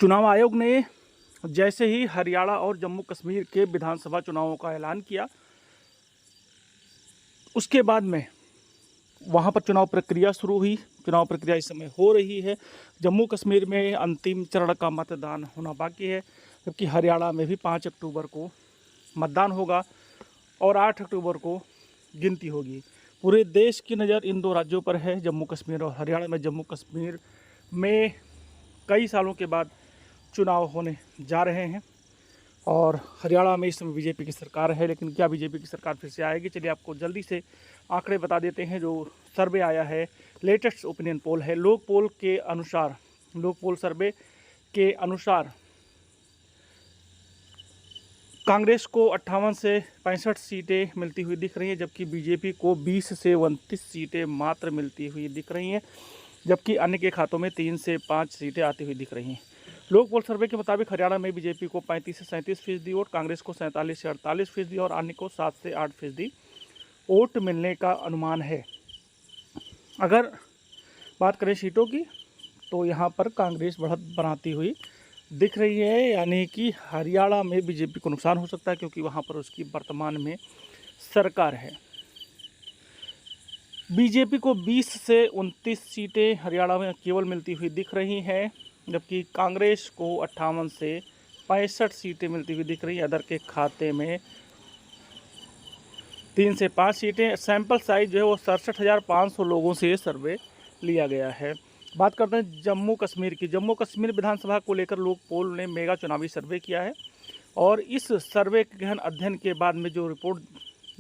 चुनाव आयोग ने जैसे ही हरियाणा और जम्मू कश्मीर के विधानसभा चुनावों का ऐलान किया, उसके बाद में वहां पर चुनाव प्रक्रिया शुरू हुई। चुनाव प्रक्रिया इस समय हो रही है। जम्मू कश्मीर में अंतिम चरण का मतदान होना बाकी है, जबकि हरियाणा में भी 5 अक्टूबर को मतदान होगा और 8 अक्टूबर को गिनती होगी। पूरे देश की नज़र इन दो राज्यों पर है, जम्मू कश्मीर और हरियाणा में। जम्मू कश्मीर में कई सालों के बाद चुनाव होने जा रहे हैं और हरियाणा में इस समय बीजेपी की सरकार है। लेकिन क्या बीजेपी की सरकार फिर से आएगी? चलिए आपको जल्दी से आंकड़े बता देते हैं। जो सर्वे आया है, लेटेस्ट ओपिनियन पोल है, लोक पोल के अनुसार, लोक पोल सर्वे के अनुसार कांग्रेस को 58 से 65 सीटें मिलती हुई दिख रही हैं, जबकि बीजेपी को 20 से 29 सीटें मात्र मिलती हुई दिख रही हैं, जबकि अन्य के खातों में 3 से 5 सीटें आती हुई दिख रही हैं। लोक पोल सर्वे के मुताबिक हरियाणा में बीजेपी को 35 से 37% वोट, कांग्रेस को 47 से 48% और अन्य को 7 से 8% वोट मिलने का अनुमान है। अगर बात करें सीटों की, तो यहाँ पर कांग्रेस बढ़त बनाती हुई दिख रही है, यानी कि हरियाणा में बीजेपी को नुकसान हो सकता है, क्योंकि वहाँ पर उसकी वर्तमान में सरकार है। बीजेपी को 20 से 29 सीटें हरियाणा में केवल मिलती हुई दिख रही हैं, जबकि कांग्रेस को 58 से 65 सीटें मिलती हुई दिख रही है। अदर के खाते में 3 से 5 सीटें। सैंपल साइज जो है वो 67,500 लोगों से सर्वे लिया गया है। बात करते हैं जम्मू कश्मीर की। जम्मू कश्मीर विधानसभा को लेकर लोक पोल ने मेगा चुनावी सर्वे किया है और इस सर्वे के गहन अध्ययन के बाद में जो रिपोर्ट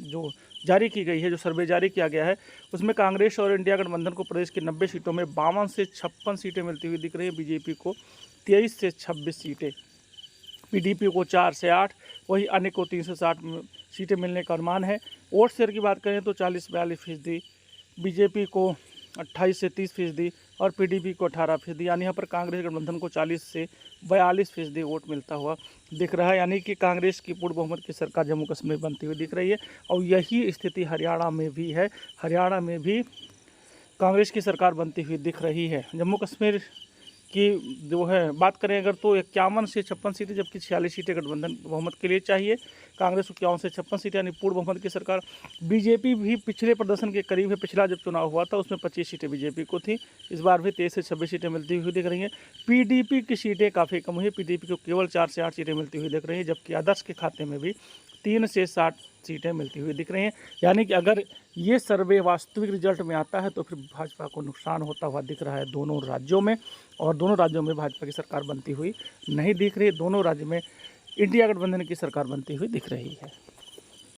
जो जारी की गई है, जो सर्वे जारी किया गया है, उसमें कांग्रेस और इंडिया गठबंधन को प्रदेश की 90 सीटों में 52 से 56 सीटें मिलती हुई दिख रही है। बीजेपी को 23 से 26 सीटें, पीडीपी को 4 से 8, वही अन्य को 3 से 60 सीटें मिलने का अनुमान है। वोट शेयर की बात करें तो 40-42%, बीजेपी को 28 से 30% और पीडीपी को 18%, यानी यहाँ पर कांग्रेस गठबंधन को 40 से 42% वोट मिलता हुआ दिख रहा है। यानी कि कांग्रेस की पूर्ण बहुमत की सरकार जम्मू कश्मीर में बनती हुई दिख रही है और यही स्थिति हरियाणा में भी है। हरियाणा में भी कांग्रेस की सरकार बनती हुई दिख रही है। जम्मू कश्मीर की जो है बात करें अगर, तो 51 से 56 सीटें, जबकि 46 सीटें गठबंधन बहुमत के लिए चाहिए। कांग्रेस को 51 से 56 सीटें, यानी पूर्ण बहुमत की सरकार। बीजेपी भी पिछले प्रदर्शन के करीब है। पिछला जब चुनाव हुआ था उसमें 25 सीटें बीजेपी को थी, इस बार भी 23 से 26 सीटें मिलती हुई दिख रही हैं। पीडीपी की सीटें काफ़ी कम हुई, पीडीपी को केवल 4 से 8 सीटें मिलती हुई दिख रही हैं, जबकि आदर्श के खाते में भी 3 से 60 सीटें मिलती हुई दिख रही हैं। यानी कि अगर ये सर्वे वास्तविक रिजल्ट में आता है तो फिर भाजपा को नुकसान होता हुआ दिख रहा है दोनों राज्यों में, और दोनों राज्यों में भाजपा की सरकार बनती हुई नहीं दिख रही है। दोनों राज्य में इंडिया गठबंधन की सरकार बनती हुई दिख रही है।